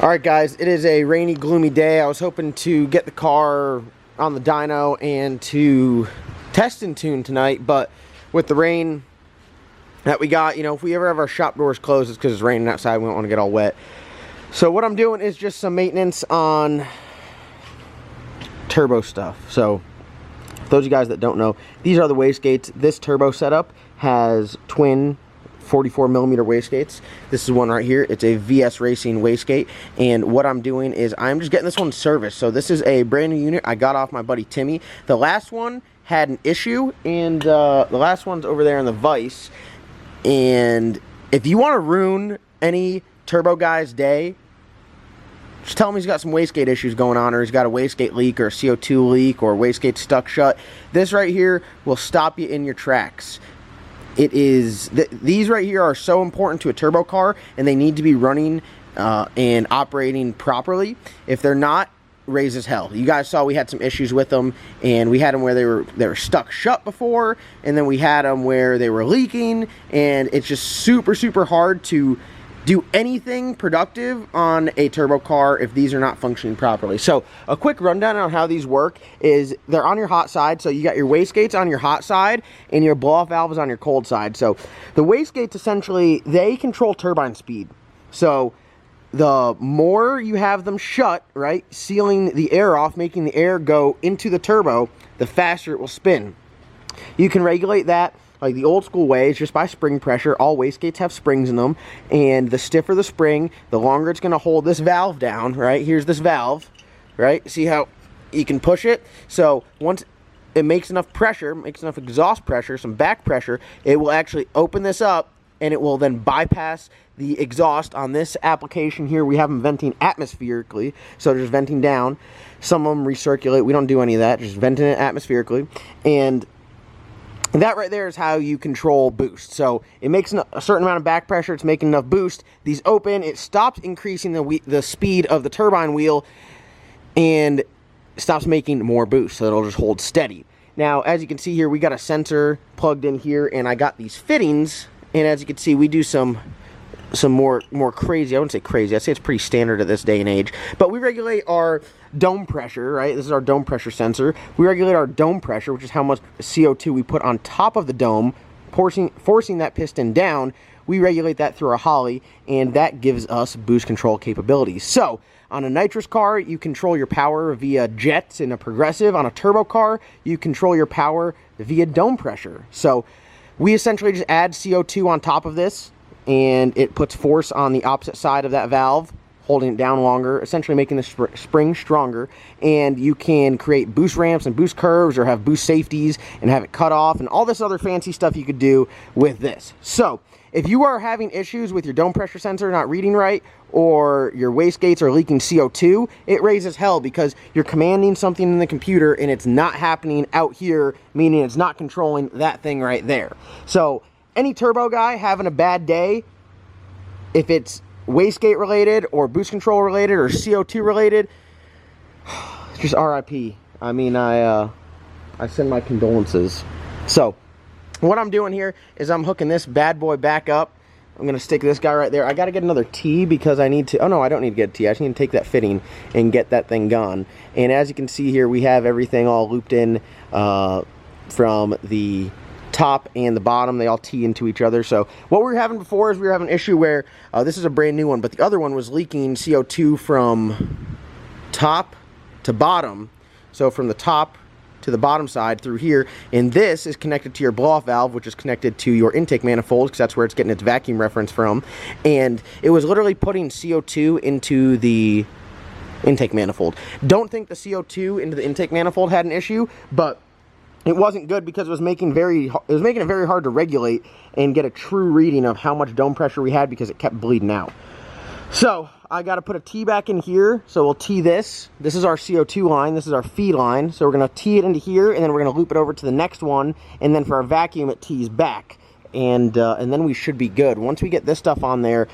Alright guys, it is a rainy, gloomy day. I was hoping to get the car on the dyno and to test and tune tonight, but with the rain that we got, you know, if we ever have our shop doors closed, it's because it's raining outside. We don't want to get all wet. So what I'm doing is just some maintenance on turbo stuff. So for those of you guys that don't know, these are the wastegates. This turbo setup has twin 44mm wastegates. This is one right here. It's a VS Racing wastegate, and what I'm doing is I'm just getting this one serviced. So this is a brand new unit I got off my buddy Timmy. The last one had an issue, and the last one's over there in the vise. And if you want to ruin any turbo guy's day, just tell him he's got some wastegate issues going on, or he's got a wastegate leak, or a CO2 leak, or wastegate stuck shut. This right here will stop you in your tracks. It is, these right here are so important to a turbo car, and they need to be running and operating properly. If they're not, raise as hell. You guys saw we had some issues with them, and we had them where they were stuck shut before, and then we had them where they were leaking, and it's just super hard to do anything productive on a turbo car if these are not functioning properly. So a quick rundown on how these work is they're on your hot side. So you got your wastegates on your hot side and your blow-off valve is on your cold side. So the wastegates, essentially, they control turbine speed. So the more you have them shut, right, sealing the air off, making the air go into the turbo, the faster it will spin. You can regulate that like the old school way, is just by spring pressure. All wastegates have springs in them, and the stiffer the spring, the longer it's going to hold this valve down, right? Here's this valve, right? See how you can push it? So once it makes enough pressure, makes enough exhaust pressure, some back pressure, it will actually open this up, and it will then bypass the exhaust. On this application here, we have them venting atmospherically, so just venting down. Some of them recirculate. We don't do any of that, just venting it atmospherically. And that right there is how you control boost. So it makes a certain amount of back pressure. It's making enough boost. These open. It stops increasing the speed of the turbine wheel and stops making more boost. So it'll just hold steady. Now, as you can see here, we got a sensor plugged in here, and I got these fittings. And as you can see, we do some more crazy. I wouldn't say crazy. I'd say it's pretty standard at this day and age. But we regulate our dome pressure, right? This is our dome pressure sensor. We regulate our dome pressure, which is how much CO2 we put on top of the dome, forcing that piston down. We regulate that through our HOLLEY, and that gives us boost control capabilities. So on a nitrous car, you control your power via jets. In a progressive, on a turbo car, you control your power via dome pressure. So we essentially just add CO2 on top of this, and it puts force on the opposite side of that valve, holding it down longer, essentially making the spring stronger. And you can create boost ramps and boost curves, or have boost safeties and have it cut off, and all this other fancy stuff you could do with this. So if you are having issues with your dome pressure sensor not reading right, or your wastegates are leaking CO2, it raises hell, because you're commanding something in the computer and it's not happening out here, meaning it's not controlling that thing right there. So any turbo guy having a bad day, if it's wastegate related or boost control related or CO2 related, it's just RIP. I mean, I send my condolences. So what I'm doing here is I'm hooking this bad boy back up. I'm going to stick this guy right there. I got to get another T, because I need to, oh no, I don't need to get a T. I just need to take that fitting and get that thing gone. And as you can see here, we have everything all looped in from the top and the bottom. They all tee into each other. So what we were having before is we were having an issue where this is a brand new one, but the other one was leaking CO2 from top to bottom. So from the top to the bottom side through here, and this is connected to your blow-off valve, which is connected to your intake manifold, because that's where it's getting its vacuum reference from. And it was literally putting CO2 into the intake manifold. Don't think the CO2 into the intake manifold had an issue, but it wasn't good, because it was making it very hard to regulate and get a true reading of how much dome pressure we had, because it kept bleeding out. So I got to put a T back in here. So we'll T this. This is our CO2 line. This is our feed line. So we're going to T it into here, and then we're going to loop it over to the next one. And then for our vacuum, it tees back. And then we should be good. Once we get this stuff on there,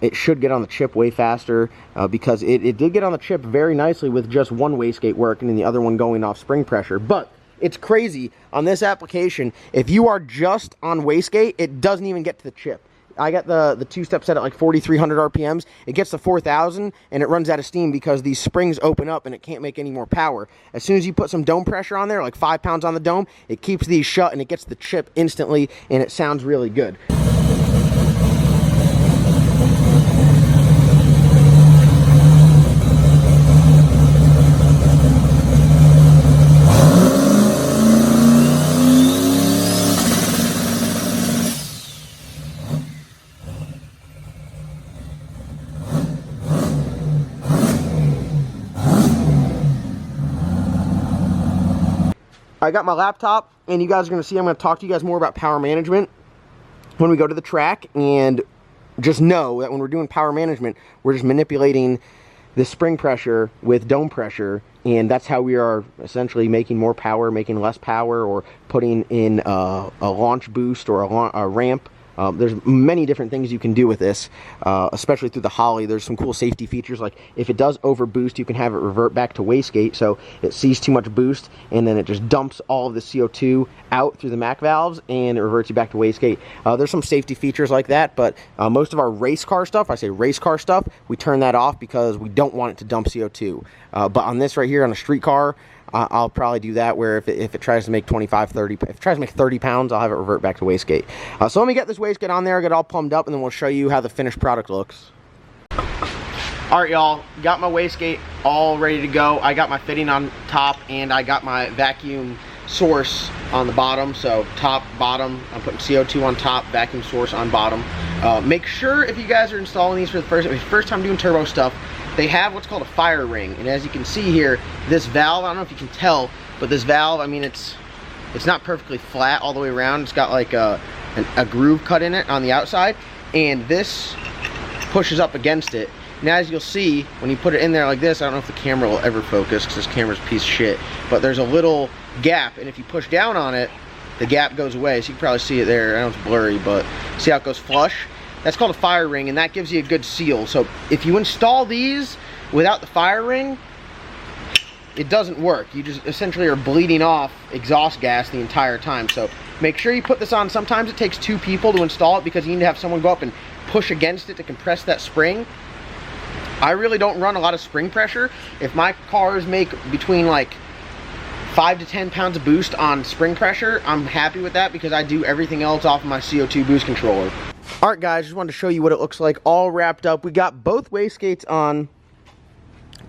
it should get on the chip way faster, because it did get on the chip very nicely with just one wastegate working and the other one going off spring pressure. But it's crazy on this application. If you are just on wastegate, it doesn't even get to the chip. I got the two-step set at like 4,300 RPMs. It gets to 4,000 and it runs out of steam because these springs open up and it can't make any more power. As soon as you put some dome pressure on there, like 5 pounds on the dome, it keeps these shut and it gets the chip instantly, and it sounds really good. I got my laptop, and you guys are going to see I'm going to talk to you guys more about power management when we go to the track. And just know that when we're doing power management, we're just manipulating the spring pressure with dome pressure, and that's how we are essentially making more power, making less power, or putting in a launch boost or a ramp. There's many different things you can do with this, especially through the HOLLEY. There's some cool safety features, like if it does overboost, you can have it revert back to wastegate, so it sees too much boost and then it just dumps all of the CO2 out through the MAC valves and it reverts you back to wastegate. There's some safety features like that, but most of our race car stuff, I say race car stuff, we turn that off because we don't want it to dump CO2. But on this right here, on a street car, I'll probably do that, where if it tries to make 25, 30, if it tries to make 30 pounds, I'll have it revert back to wastegate. So let me get this wastegate on there, get it all plumbed up, and then we'll show you how the finished product looks. Alright, y'all, got my wastegate all ready to go. I got my fitting on top, and I got my vacuum source on the bottom. So top, bottom, I'm putting CO2 on top, vacuum source on bottom. Make sure, if you guys are installing these for the first time doing turbo stuff, they have what's called a fire ring, and as you can see here, this valve, I don't know if you can tell, but this valve, I mean, it's not perfectly flat all the way around. It's got like a groove cut in it on the outside, and this pushes up against it. Now, as you'll see, when you put it in there like this, I don't know if the camera will ever focus because this camera's a piece of shit, but there's a little gap, and if you push down on it, the gap goes away. So you can probably see it there. I know it's blurry, but see how it goes flush? That's called a fire ring, and that gives you a good seal. So if you install these without the fire ring, it doesn't work. You just essentially are bleeding off exhaust gas the entire time. So make sure you put this on. Sometimes it takes 2 people to install it because you need to have someone go up and push against it to compress that spring. I really don't run a lot of spring pressure. If my cars make between like 5 to 10 pounds of boost on spring pressure, I'm happy with that because I do everything else off of my CO2 boost controller. Alright guys, just wanted to show you what it looks like all wrapped up. We got both wastegates on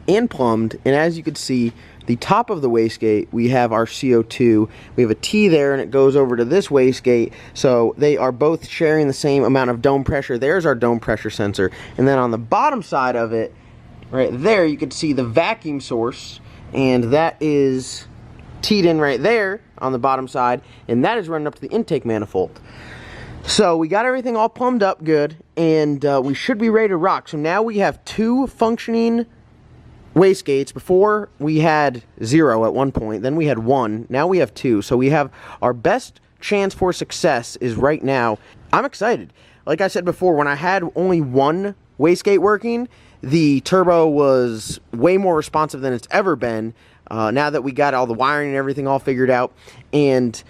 and plumbed, and as you can see, the top of the wastegate, we have our CO2. We have a T there, and it goes over to this wastegate, so they are both sharing the same amount of dome pressure. There's our dome pressure sensor, and then on the bottom side of it, right there, you can see the vacuum source, and that is teed in right there on the bottom side, and that is running up to the intake manifold. So we got everything all plumbed up good, and we should be ready to rock. So now we have 2 functioning wastegates. Before we had 0 at one point, then we had 1, now we have 2. So we have our best chance for success is right now. I'm excited. Like I said before, when I had only 1 wastegate working, the turbo was way more responsive than it's ever been. Now that we got all the wiring and everything all figured out, and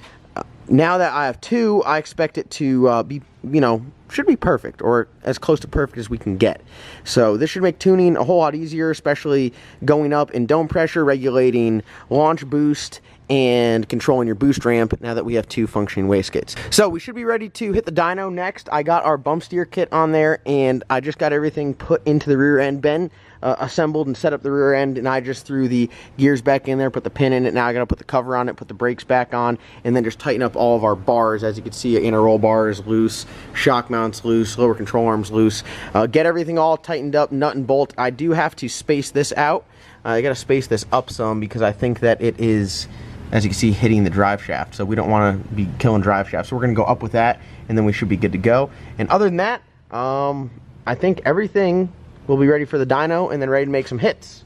now that I have 2, I expect it to be, you know, should be perfect, or as close to perfect as we can get. So this should make tuning a whole lot easier, especially going up in dome pressure, regulating launch boost, and controlling your boost ramp now that we have 2 functioning wastegates. So we should be ready to hit the dyno next. I got our bump steer kit on there, and I just got everything put into the rear end. Ben assembled and set up the rear end, and I just threw the gears back in there, put the pin in it. Now I gotta put the cover on it, put the brakes back on, and then just tighten up all of our bars. As you can see, inner roll bar is loose, shock mount's loose, lower control arm's loose. Get everything all tightened up, nut and bolt. I do have to space this out. I gotta space this up some because I think that it is, as you can see, hitting the drive shaft, so we don't want to be killing drive shafts. So we're going to go up with that, and then we should be good to go. And other than that, I think everything will be ready for the dyno and then ready to make some hits.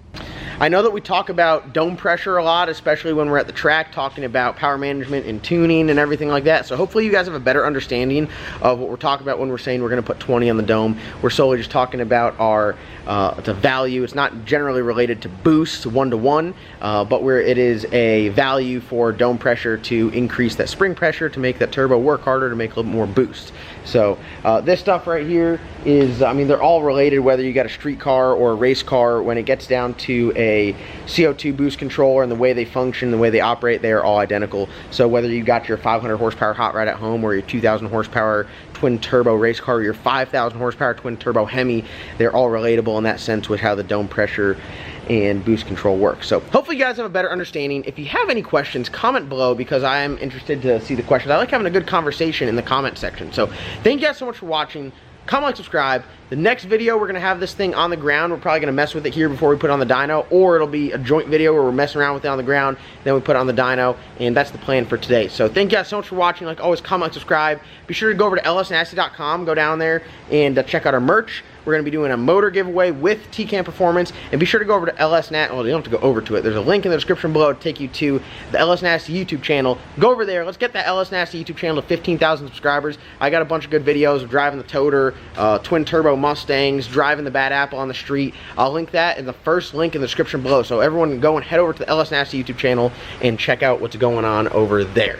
I know that we talk about dome pressure a lot, especially when we're at the track talking about power management and tuning and everything like that. So hopefully you guys have a better understanding of what we're talking about when we're saying we're going to put 20 on the dome. We're solely just talking about our it's a value. It's not generally related to boost one-to-one, but where it is a value for dome pressure to increase that spring pressure to make that turbo work harder, to make a little more boost. So this stuff right here is, I mean, they're all related, whether you got a street car or a race car. When it gets down to a CO2 boost controller and the way they function, the way they operate, they are all identical. So whether you got your 500 horsepower hot rod at home or your 2,000 horsepower twin turbo race car or your 5,000 horsepower twin turbo Hemi, they're all relatable in that sense with how the dome pressure and boost control works. So hopefully you guys have a better understanding. If you have any questions, comment below, because I am interested to see the questions. I like having a good conversation in the comment section. So thank you guys so much for watching. Comment, like, subscribe. The next video, we're gonna have this thing on the ground. We're probably gonna mess with it here before we put it on the dyno, or it'll be a joint video where we're messing around with it on the ground, then we put it on the dyno, and that's the plan for today. So thank you guys so much for watching. Like always, comment, like, subscribe. Be sure to go over to lsnasty.com, go down there and check out our merch. We're going to be doing a motor giveaway with TCAM Performance, and be sure to go over to LSNat. Well, you don't have to go over to it. There's a link in the description below to take you to the LS Nasty YouTube channel. Go over there. Let's get that LS Nasty YouTube channel to 15,000 subscribers. I got a bunch of good videos of driving the Toter, twin turbo Mustangs, driving the Bad Apple on the street. I'll link that in the first link in the description below. So everyone can go and head over to the LS Nasty YouTube channel and check out what's going on over there.